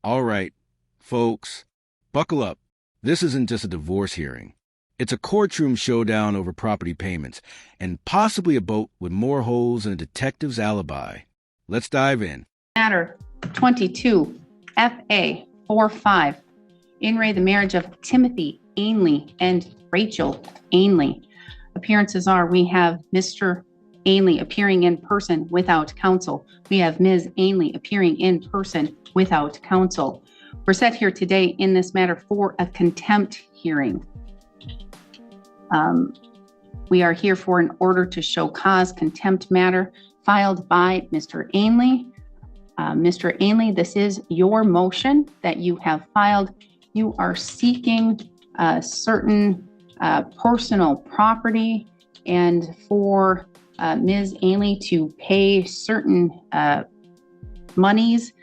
All right, folks, buckle up. This isn't just a divorce hearing. It's a courtroom showdown over property payments, and possibly a boat with more holes than a detective's alibi. Let's dive in. Matter 22, FA 45. In re the marriage of Timothy Ainley and Rachel Ainley. Appearances are we have Mr. Ainley appearing in person without counsel. We have Ms. Ainley appearing in person without counsel. We're set here today in this matter for a contempt hearing. We are here for an order to show cause contempt matter filed by Mr. Ainley. Mr. Ainley, this is your motion that you have filed. You are seeking certain personal property and for Ms. Ainley to pay certain monies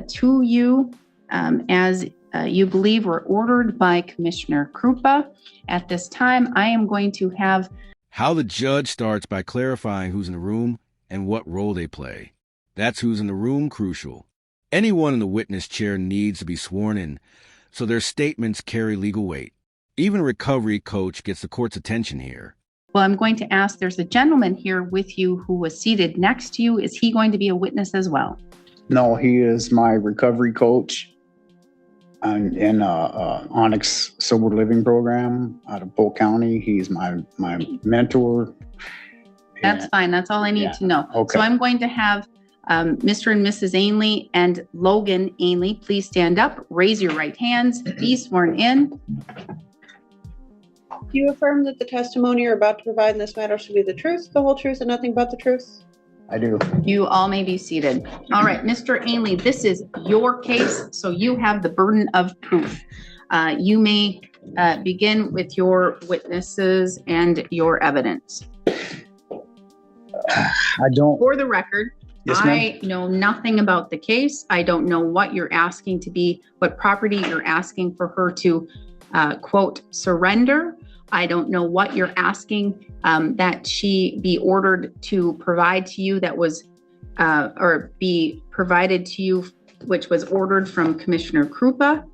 to you as you believe were ordered by Commissioner Krupa. At this time, I am going to have how the judge starts by clarifying who's in the room and what role they play. That's who's in the room crucial. Anyone in the witness chair needs to be sworn in, so their statements carry legal weight. Even a recovery coach gets the court's attention here. Well, I'm going to ask, there's a gentleman here with you who was seated next to you. Is he going to be a witness as well? No, he is my recovery coach in Onyx Sober Living Program out of Polk County. He's my mentor. That's fine. That's all I need to know. Okay. So I'm going to have Mr. and Mrs. Ainley and Logan Ainley, please stand up, raise your right hands, be sworn in. Do you affirm that the testimony you're about to provide in this matter should be the truth, the whole truth, and nothing but the truth? I do. You all may be seated. All right, Mr. Ainley, this is your case, so you have the burden of proof. You may begin with your witnesses and your evidence. I don't. For the record, Yes, I know nothing about the case. I don't know what you're asking to be, what property you're asking for her to, quote, surrender. I don't know what you're asking that she be ordered to provide to you that was, or be provided to you, which was ordered from Commissioner Krupa.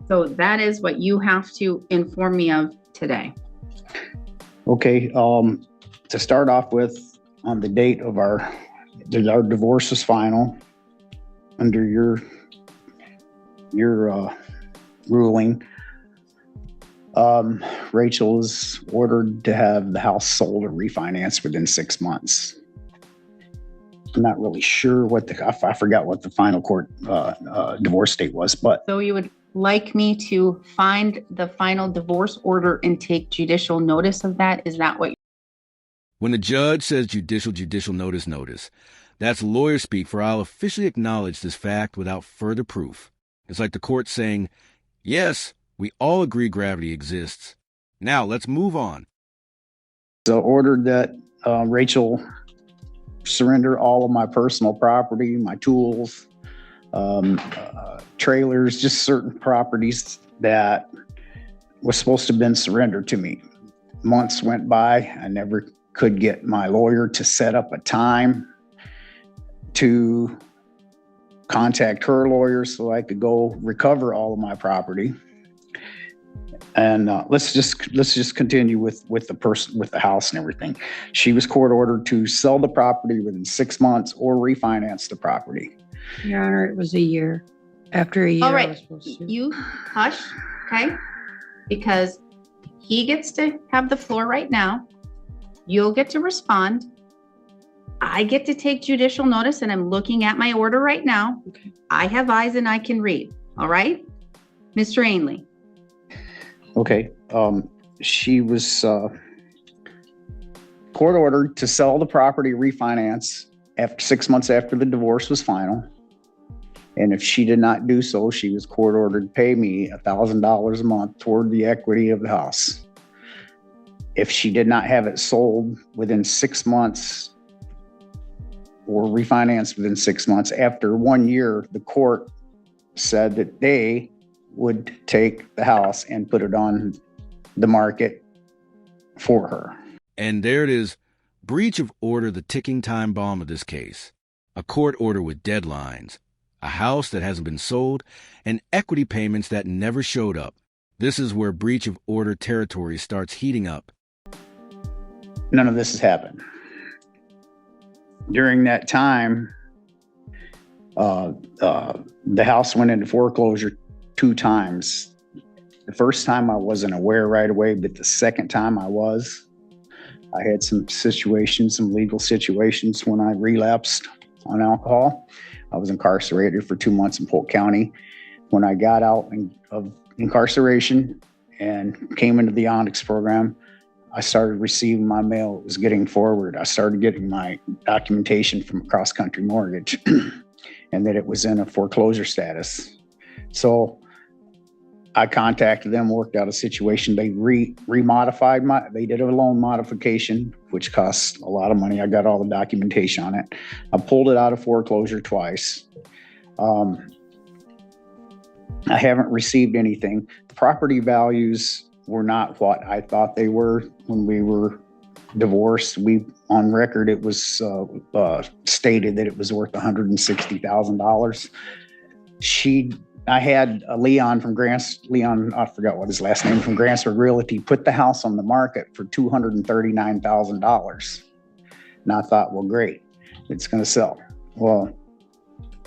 So that is what you have to inform me of today. Okay. To start off with, on the date of our divorce is final under your ruling. Rachel was ordered to have the house sold or refinanced within 6 months. I'm not really sure I forgot what the final court divorce date was, but. So you would like me to find the final divorce order and take judicial notice of that? Is that what? When the judge says judicial notice, that's lawyer speak for I'll officially acknowledge this fact without further proof. It's like the court saying, yes, we all agree gravity exists. Now let's move on. So ordered that Rachel surrender all of my personal property, my tools, trailers, just certain properties that was supposed to have been surrendered to me. Months went by. I never could get my lawyer to set up a time to contact her lawyer so I could go recover all of my property. And let's just continue with the house and everything. She was court ordered to sell the property within 6 months or refinance the property. Your Honor, it was a year. After a year, All I right, was supposed to. you hush, okay? Because he gets to have the floor right now. You'll get to respond. I get to take judicial notice, and I'm looking at my order right now. Okay. I have eyes and I can read. All right, Mr. Ainley. Okay. She was court ordered to sell the property, refinance after 6 months after the divorce was final. And if she did not do so, she was court ordered to pay me $1,000 a month toward the equity of the house. If she did not have it sold within 6 months or refinanced within 6 months, after 1 year, the court said that they would take the house and put it on the market for her. And there it is, breach of order, the ticking time bomb of this case. A court order with deadlines. a house that hasn't been sold, and equity payments that never showed up. This is where breach of order territory starts heating up. None of this has happened. During that time, the house went into foreclosure 2 times. The first time I wasn't aware right away, but the second time I was. I had some legal situations when I relapsed on alcohol. I was incarcerated for 2 months in Polk County. When I got out of incarceration and came into the Onyx program, I started receiving my mail. It was getting forward. I started getting my documentation from Cross Country Mortgage and that it was in a foreclosure status. So I contacted them, worked out a situation. They they did a loan modification, which cost a lot of money. I got all the documentation on it. I pulled it out of foreclosure twice. I haven't received anything. The property values were not what I thought they were when we were divorced. On record, it was stated that it was worth $160,000. I had Leon, I forgot what his last name, from Grantsburg Realty, put the house on the market for $239,000. And I thought, well, great, it's going to sell. Well,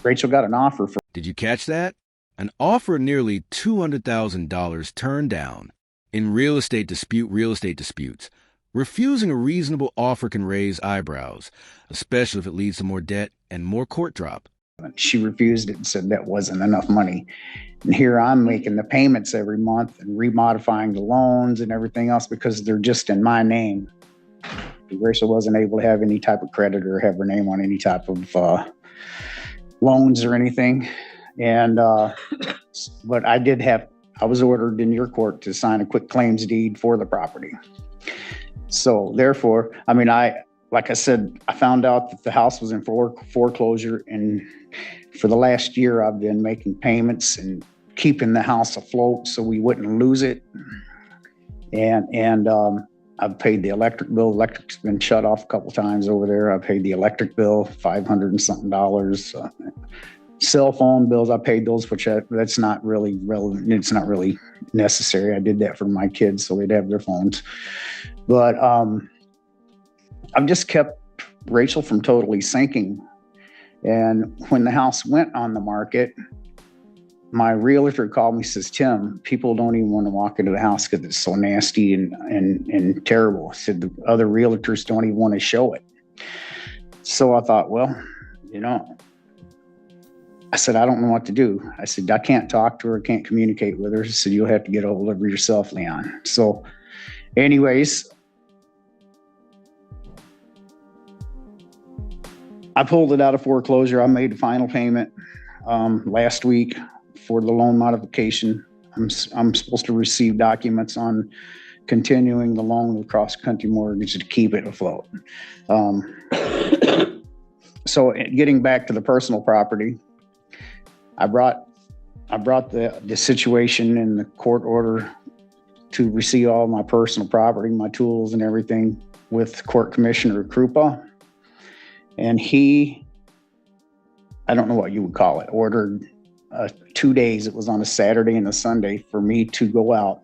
Rachel got an offer for. Did you catch that? An offer nearly $200,000 turned down. In real estate disputes, refusing a reasonable offer can raise eyebrows, especially if it leads to more debt and more court drop. She refused it and said that wasn't enough money. And here I'm making the payments every month and remodifying the loans and everything else because they're just in my name. Rachel wasn't able to have any type of credit or have her name on any type of loans or anything. And but I was ordered in your court to sign a quick claims deed for the property. So therefore, like I said, I found out that the house was in foreclosure, and for the last year, I've been making payments and keeping the house afloat so we wouldn't lose it. And I've paid the electric bill. Electric's been shut off a couple times over there. I paid the electric bill, $500 and something. Cell phone bills, I paid those, that's not really relevant. It's not really necessary. I did that for my kids so they'd have their phones. But I've just kept Rachel from totally sinking. And when the house went on the market, my realtor called me, says, Tim, people don't even want to walk into the house because it's so nasty and terrible. I said, the other realtors don't even want to show it. So I thought, well, I said, I don't know what to do. I said, I can't talk to her, can't communicate with her. I said, you'll have to get a hold of her yourself, Leon. So anyways, I pulled it out of foreclosure. I made the final payment last week for the loan modification. I'm supposed to receive documents on continuing the loan with Cross Country Mortgage to keep it afloat. So getting back to the personal property, I brought the situation in the court order to receive all my personal property, my tools and everything with Court Commissioner Krupa. And he, I don't know what you would call it, ordered 2 days. It was on a Saturday and a Sunday for me to go out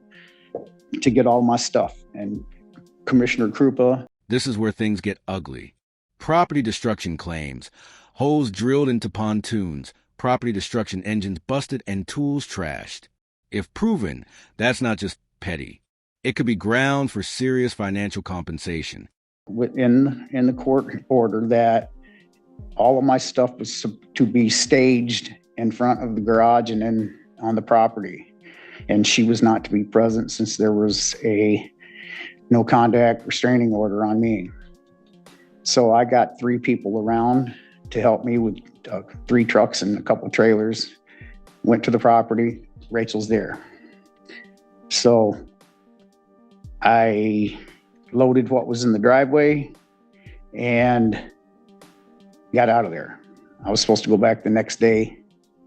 to get all my stuff. And Commissioner Krupa. This is where things get ugly. Property destruction claims, holes drilled into pontoons, property destruction engines busted, and tools trashed. If proven, that's not just petty. It could be ground for serious financial compensation. In the court order that all of my stuff was to be staged in front of the garage and then on the property. And she was not to be present since there was a no contact restraining order on me. So I got 3 people around to help me with 3 trucks and a couple of trailers. Went to the property. Rachel's there. So I loaded what was in the driveway and got out of there. I was supposed to go back the next day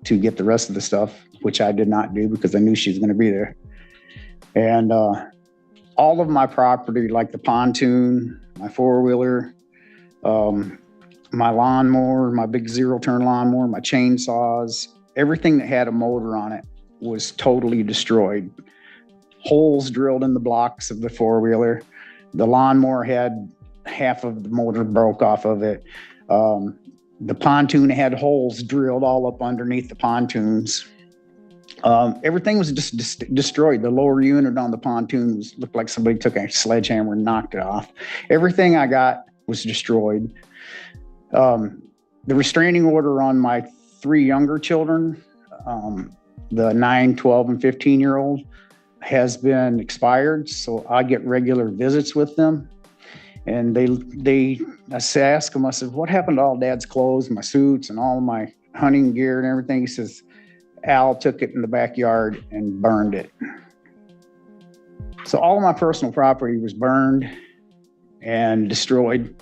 to get the rest of the stuff, which I did not do because I knew she was going to be there. And all of my property, like the pontoon, my 4-wheeler, my lawnmower, my big zero-turn lawnmower, my chainsaws, everything that had a motor on it was totally destroyed. Holes drilled in the blocks of the four-wheeler. The lawnmower had half of the motor broke off of it. The pontoon had holes drilled all up underneath the pontoons. Everything was just destroyed. The lower unit on the pontoon looked like somebody took a sledgehammer and knocked it off. Everything I got was destroyed. The restraining order on my three younger children, the 9, 12, and 15-year-old, has been expired, so I get regular visits with them. And I ask them, I said, what happened to all Dad's clothes, my suits, and all my hunting gear and everything? He says, Al took it in the backyard and burned it. So all of my personal property was burned and destroyed.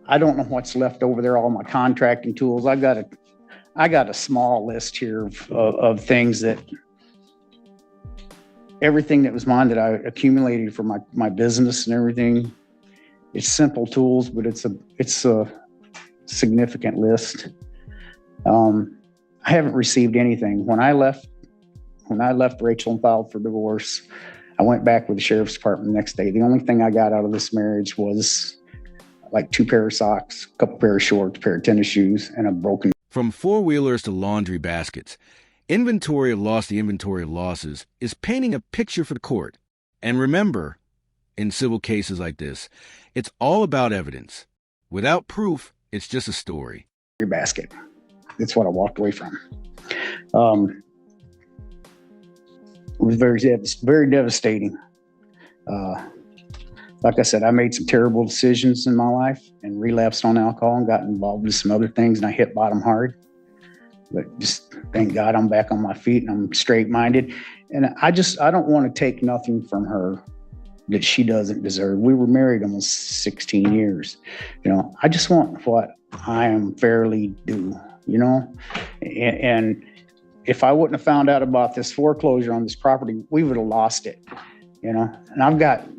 I don't know what's left over there, all my contracting tools. I got a small list here of things that, everything that was mine that I accumulated for my business and everything. It's simple tools, but it's a significant list. I haven't received anything. When I left Rachel and filed for divorce, I went back with the sheriff's department the next day. The only thing I got out of this marriage was like 2 pair of socks, a couple pair of shorts, a pair of tennis shoes, and a broken. From four-wheelers to laundry baskets, inventory of loss to inventory of losses is painting a picture for the court. And remember, in civil cases like this, it's all about evidence. Without proof, it's just a story. Your basket. That's what I walked away from. It was very devastating. Like I said, I made some terrible decisions in my life and relapsed on alcohol and got involved with some other things, and I hit bottom hard. But just thank God I'm back on my feet and I'm straight-minded. And I don't want to take nothing from her that she doesn't deserve. We were married almost 16 years. I just want what I am fairly due, And if I wouldn't have found out about this foreclosure on this property, we would have lost it, And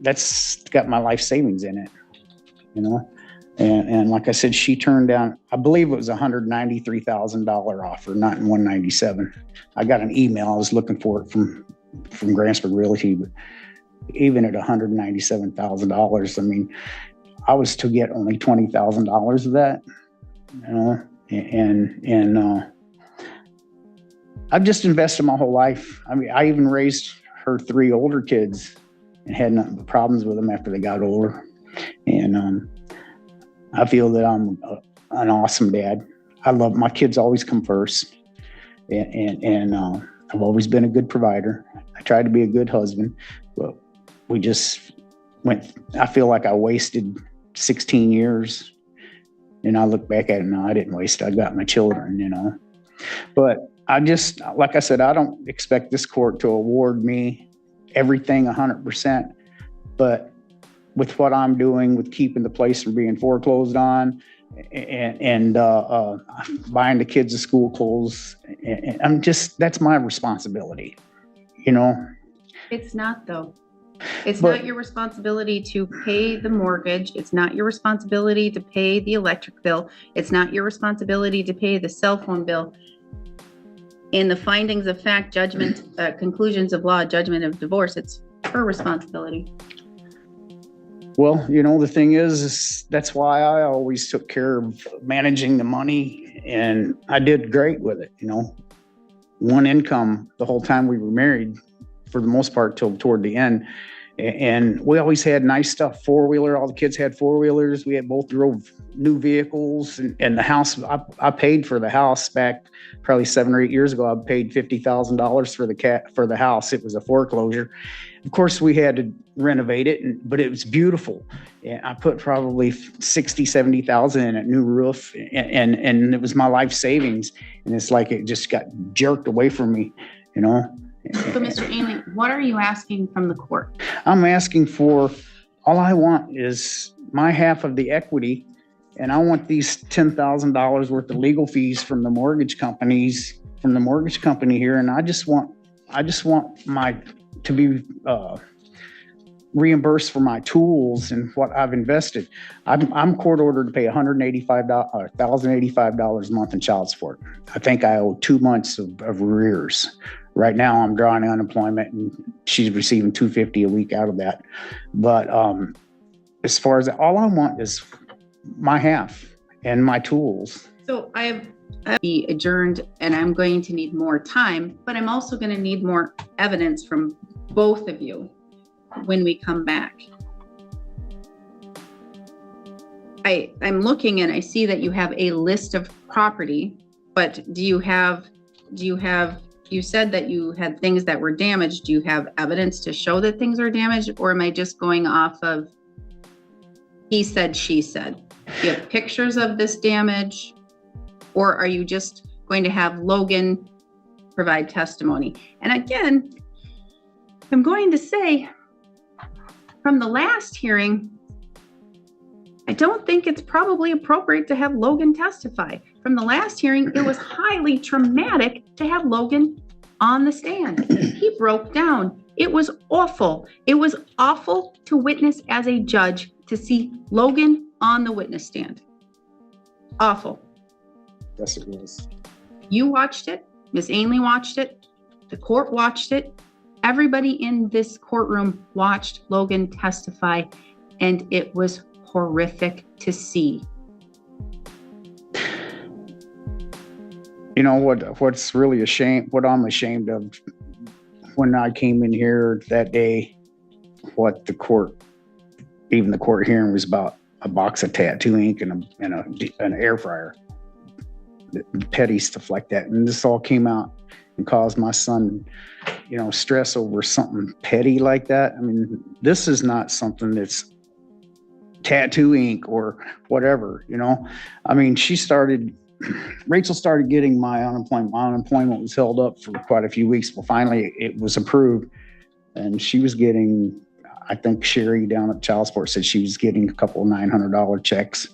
that's got my life savings in it, And like I said, she turned down, I believe it was a $193,000 offer, not in 197. I got an email. I was looking for it from Grantsburg Realty, but even at $197,000, I mean, I was to get only $20,000 of that, and I've just invested my whole life. I mean, I even raised her 3 older kids and had nothing but problems with them after they got older. And I feel that I'm an awesome dad. I love my kids, always come first. And I've always been a good provider. I tried to be a good husband, but we just I feel like I wasted 16 years. And I look back at it now, I didn't waste it. I got my children, But like I said, I don't expect this court to award me everything 100%, but with what I'm doing, with keeping the place from being foreclosed on and buying the kids the school clothes, and that's my responsibility, It's not, though. It's not your responsibility to pay the mortgage. It's not your responsibility to pay the electric bill. It's not your responsibility to pay the cell phone bill. In the findings of fact, judgment, conclusions of law, judgment of divorce, it's her responsibility. Well, the thing is that's why I always took care of managing the money, and I did great with it. One income the whole time we were married, for the most part, till toward the end. And we always had nice stuff, 4-wheeler. All the kids had 4-wheelers. We had both drove new vehicles, and the house, I paid for the house back probably 7 or 8 years ago. I paid $50,000 for the house. It was a foreclosure. Of course, we had to renovate it, but it was beautiful. And I put probably 60, 70,000 in a new roof, and it was my life savings. And it's like it just got jerked away from me, So, Mr. Ainley, what are you asking from the court? I'm asking all I want is my half of the equity, and I want these $10,000 worth of legal fees from the mortgage company here, and I just want to be reimbursed for my tools and what I've invested. I'm court ordered to pay $1,085 a month in child support. I think I owe 2 months of arrears. Right now I'm drawing unemployment and she's receiving $250 a week out of that. But as far as all I want is my half and my tools. So I'll be adjourned and I'm going to need more time, but I'm also going to need more evidence from both of you when we come back. I'm looking and I see that you have a list of property, but you said that you had things that were damaged. Do you have evidence to show that things are damaged, or am I just going off of he said, she said? Do you have pictures of this damage, or are you just going to have Logan provide testimony? And again, I'm going to say from the last hearing, I don't think it's probably appropriate to have Logan testify. From the last hearing, it was highly traumatic to have Logan on the stand. He broke down. It was awful. It was awful to witness as a judge to see Logan on the witness stand. Awful. Yes, it was. You watched it. Miss Ainley watched it. The court watched it. Everybody in this courtroom watched Logan testify, and it was horrific to see. You know what's really what I'm ashamed of, when I came in here that day, what the court hearing was about a box of tattoo ink and an air fryer, petty stuff like that. And this all came out and caused my son, stress over something petty like that. I mean, this is not something that's tattoo ink or whatever, I mean, Rachel started getting my unemployment. My unemployment was held up for quite a few weeks, but finally it was approved, and she was getting, I think Sherry down at child support said she was getting a couple of $900 checks.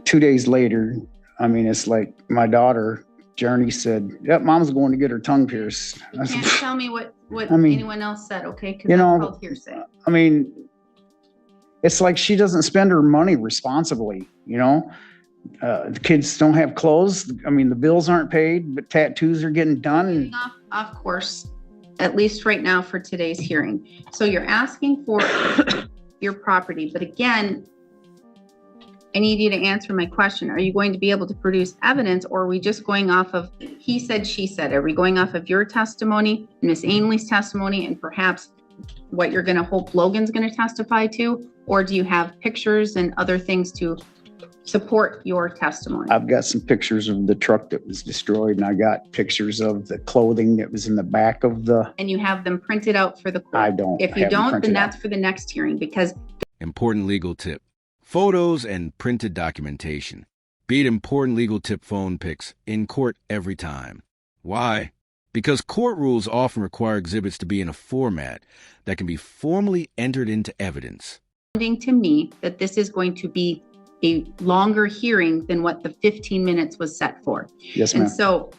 2 days later, I mean, it's like my daughter, Journey, said, yep, mom's going to get her tongue pierced. You can't tell me what anyone else said, okay? Because that's called hearsay. I mean, it's like she doesn't spend her money responsibly, the kids don't have clothes. I mean, the bills aren't paid, but tattoos are getting done. Off course, at least right now for today's hearing. So you're asking for your property, but again, I need you to answer my question. Are you going to be able to produce evidence, or are we just going off of he said, she said? Are we going off of your testimony, Miss Ainley's testimony, and perhaps what you're going to hope Logan's going to testify to? Or do you have pictures and other things to support your testimony? I've got some pictures of the truck that was destroyed, and I got pictures of the clothing that was in the back of the... And you have them printed out for the court? I don't. If you don't, then that's for the next hearing, because... Important legal tip. Photos and printed documentation. Beat important legal tip phone pics in court every time. Why? Because court rules often require exhibits to be in a format that can be formally entered into evidence. To me that this is going to be a longer hearing than what the 15 minutes was set for. Yes, ma'am. And so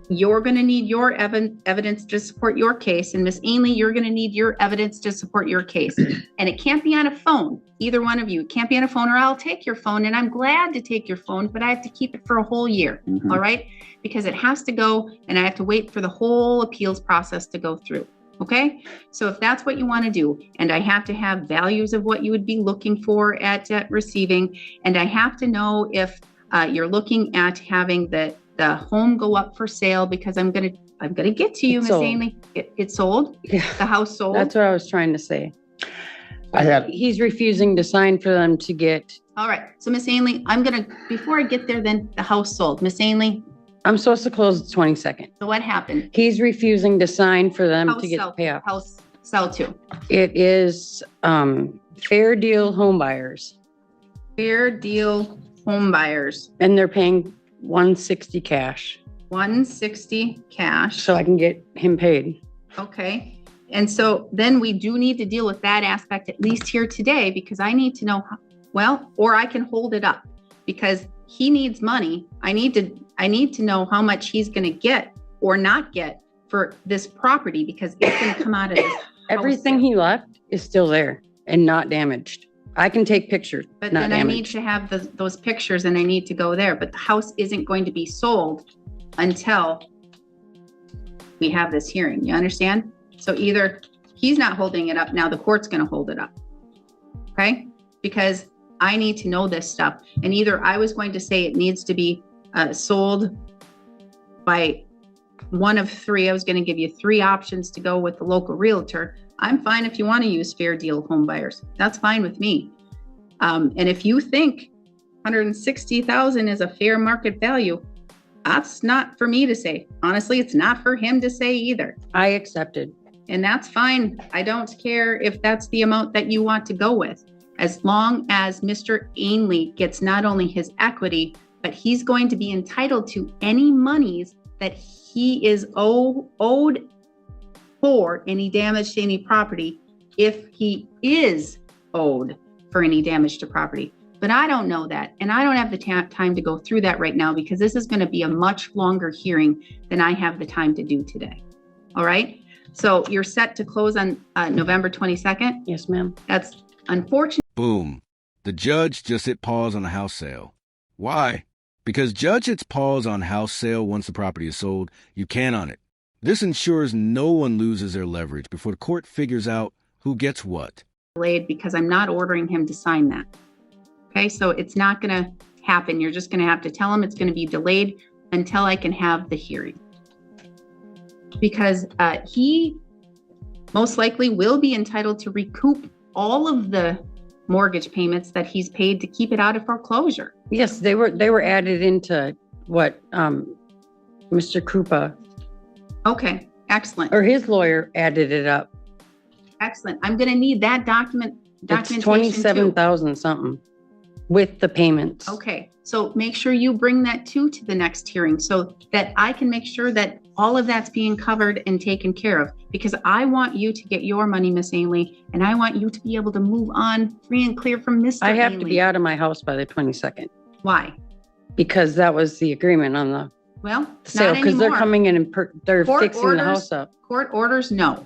you're going to need your evidence to support your case. And Miss Ainley, you're going to need your evidence to support your case. And it can't be on a phone. Either one of you. It can't be on a phone, or I'll take your phone, and I'm glad to take your phone, but I have to keep it for a whole year. Mm-hmm. All right? Because it has to go, and I have to wait for the whole appeals process to go through. Okay? So if that's what you want to do, and I have to have values of what you would be looking for at receiving, and I have to know if you're looking at having the home go up for sale, because I'm gonna get to you, Miss Ainley. It's sold. Yeah. The house sold. That's what I was trying to say. He's refusing to sign for them to get. All right. So Miss Ainley, before I get there, then the house sold. Miss Ainley. I'm supposed to close the 22nd. So what happened? He's refusing to sign for them to get the payoff. House sell to. It is Fair Deal Home Buyers. Fair Deal Home Buyers. And they're paying $160 cash. $160 cash. So I can get him paid. Okay. And so then we do need to deal with that aspect, at least here today, because I need to know, or I can hold it up, because he needs money. I need to know how much he's going to get or not get for this property, because it's going to come out of his Everything he left is still there and not damaged. I can take pictures, But not then I need damaged. to have those pictures and I need to go there. But the house isn't going to be sold until we have this hearing. You understand? So either he's not holding it up, now the court's going to hold it up. Okay? Because I need to know this stuff. And either I was going to say it needs to be sold by one of three. I was going to give you 3 options to go with the local realtor. I'm fine if you want to use fair deal home buyers. That's fine with me. And if you think 160,000 is a fair market value, that's not for me to say. Honestly, it's not for him to say either. I accepted. And that's fine. I don't care if that's the amount that you want to go with. As long as Mr. Ainley gets not only his equity, but he's going to be entitled to any monies that he is owed for any damage to any property, if he is owed for any damage to property. But I don't know that, and I don't have the time to go through that right now because this is going to be a much longer hearing than I have the time to do today. All right? So you're set to close on November 22nd? Yes, ma'am. That's unfortunate. Boom. The judge just hit pause on the house sale. Why? Because judge hits pause on house sale once the property is sold, you can on it. This ensures no one loses their leverage before the court figures out who gets what. Delayed because I'm not ordering him to sign that. Okay, so it's not going to happen. You're just going to have to tell him it's going to be delayed until I can have the hearing. Because he most likely will be entitled to recoup all of the mortgage payments that he's paid to keep it out of foreclosure. Yes, they were added into what Mr. Krupa Okay, excellent. or his lawyer added it up. Excellent. I'm going to need that It's documentation too. 27,000 something with the payments. Okay, so make sure you bring that to the next hearing so that I can make sure that all of that's being covered and taken care of, because I want you to get your money, Miss Ainley, and I want you to be able to move on free and clear from Mr. I have Ainley. to be out of my house by the 22nd Why? because that was the agreement on the Well, sale, not because they're anymore. coming in and they're Court fixing the orders- house up. Court orders, no.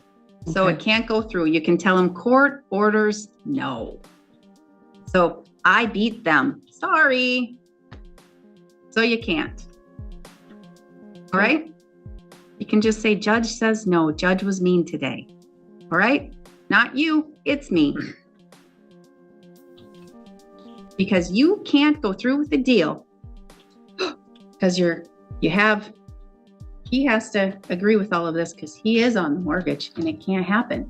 So Okay. it can't go through. You can tell them court orders, no. So I beat them. Sorry. So you can't. All right? You can just say, judge says no. Judge was mean today. All right? Not you, it's me. Because you can't go through with the deal because he has to agree with all of this because he is on the mortgage and it can't happen.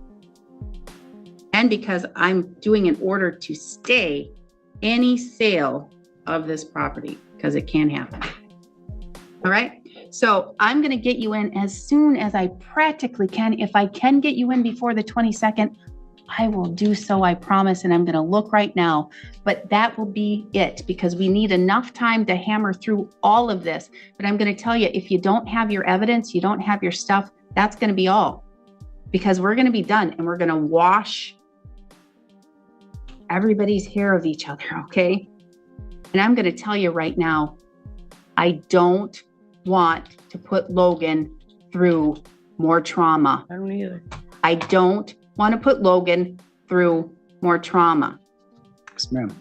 And because I'm doing an order to stay any sale of this property because it can't happen. All right. So I'm going to get you in as soon as I practically can. If I can get you in before the 22nd, I will do so, I promise. And I'm going to look right now, but that will be it because we need enough time to hammer through all of this. But I'm going to tell you, if you don't have your evidence, you don't have your stuff, that's going to be all, because we're going to be done and we're going to wash everybody's hair of each other. Okay. And I'm going to tell you right now, I don't want to put Logan through more trauma. I don't either. I don't want to put Logan through more trauma. Yes, ma'am.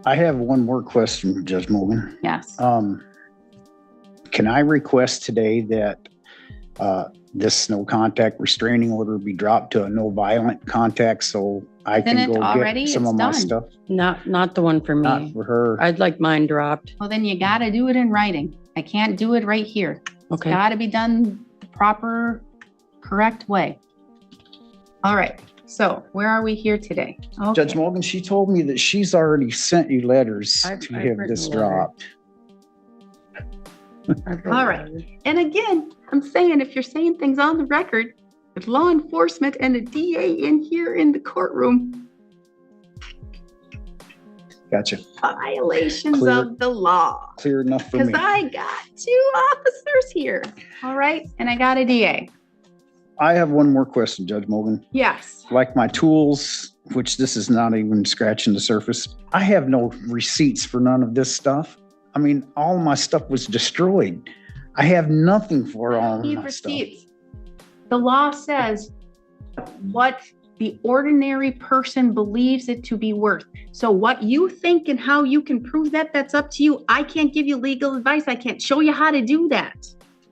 I have one more question, Judge Mogen. Yes. Can I request today that this no contact restraining order be dropped to a no violent contact so I Isn't can it go already? get some It's of my done. stuff? Not the one for Not me. for her. I'd like mine dropped. Well, then you got to do it in writing. I can't do it right here. Okay. Got to be done the proper, correct way. All right. So where are we here today? Okay. Judge Mogen, she told me that she's already sent you letters I've to have written this a letter. dropped. All right. And again, I'm saying if you're saying things on the record with law enforcement and a DA in here in the courtroom, Gotcha. violations Clear. of the law. Clear enough for Because me. I got 2 officers here. All right. And I got a DA. I have one more question, Judge Mogen. Yes. Like my tools, which this is not even scratching the surface, I have no receipts for none of this stuff. I mean, all my stuff was destroyed. I have nothing for all of Need my stuff. receipts. The law says what the ordinary person believes it to be worth. So what you think and how you can prove that, that's up to you. I can't give you legal advice. I can't show you how to do that.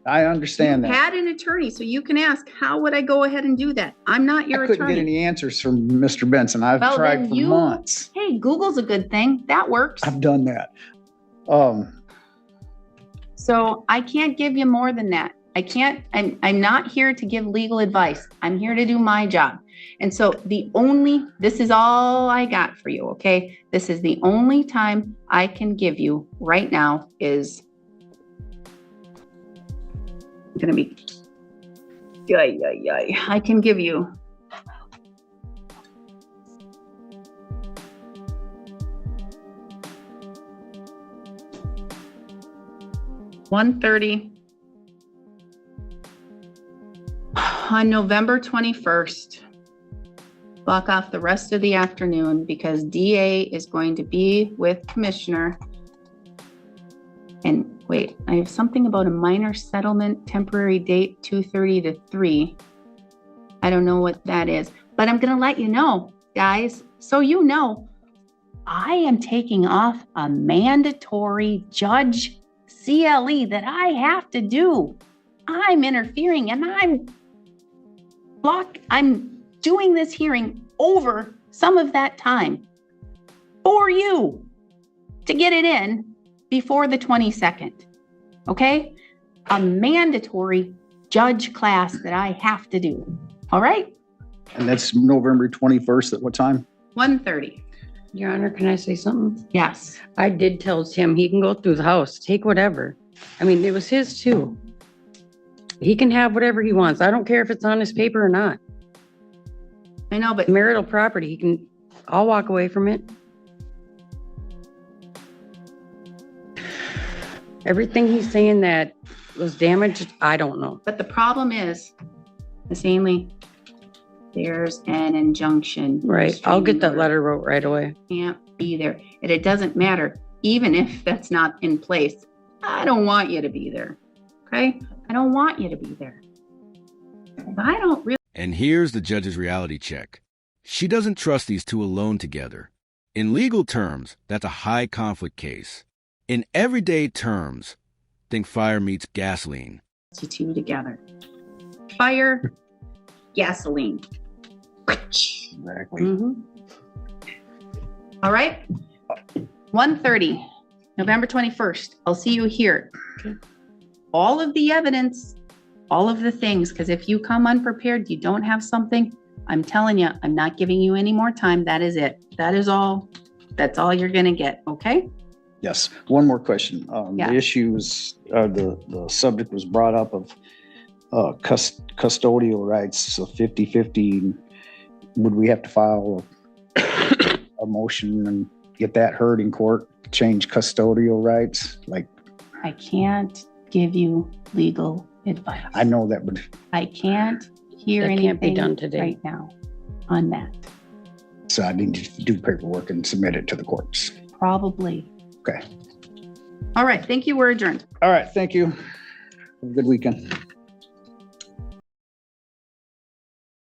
I understand You that. had an attorney, so you can ask, how would I go ahead and do that? I'm not your I couldn't attorney. get any answers from Mr. Benson. I've Well, tried then for months. Hey, Google's a good thing. That works. I've done that. So I can't give you more than that. I can't, I'm not here to give legal advice. I'm here to do my job. And so this is all I got for you, okay? This is the only time I can give you right now is gonna be, I can give you $1:30 on November 21st. Block off the rest of the afternoon because DA is going to be with Commissioner. And wait, I have something about a minor settlement, temporary date, 2:30 to 3. I don't know what that is, but I'm going to let you know, guys, so you know, I am taking off a mandatory judge CLE that I have to do. I'm interfering and I'm doing this hearing over some of that time for you to get it in before the 22nd. Okay? A mandatory judge class that I have to do. All right? And that's November 21st at what time? 1:30. Your Honor, can I say something? Yes. I did tell Tim he can go through the house, take whatever. I mean, it was his too. He can have whatever he wants. I don't care if it's on his paper or not. I know, but Marital property, I'll walk away from it. Everything he's saying that was damaged, I don't know. the problem is, Miss Ainley, there's an injunction. Right. I'll get that letter wrote right away. Can't be there. And it doesn't matter, even if that's not in place. I don't want you to be there. Okay? I don't want you to be there. I don't really. And here's the judge's reality check. She doesn't trust these two alone together. In legal terms, that's a high conflict case. In everyday terms, think fire meets gasoline. You two together. Fire, gasoline. Exactly. Mm-hmm. All right? 1:30, November 21st. I'll see you here. Okay. All of the evidence, all of the things, because if you come unprepared, you don't have something, I'm telling you, I'm not giving you any more time. That is it. That is all. That's all you're going to get. Okay? Yes. One more question. Yeah. The issues, the subject was brought up of custodial rights, so 50-50. Would we have to file a motion and get that heard in court to change custodial rights? Like, I can't give you legal advice. I know that, but I can't hear That anything can't be done today. right now on that. so I need to do paperwork and submit it to the courts. Probably. Okay. All right. Thank you. We're adjourned. All right. Thank you. Have a good weekend.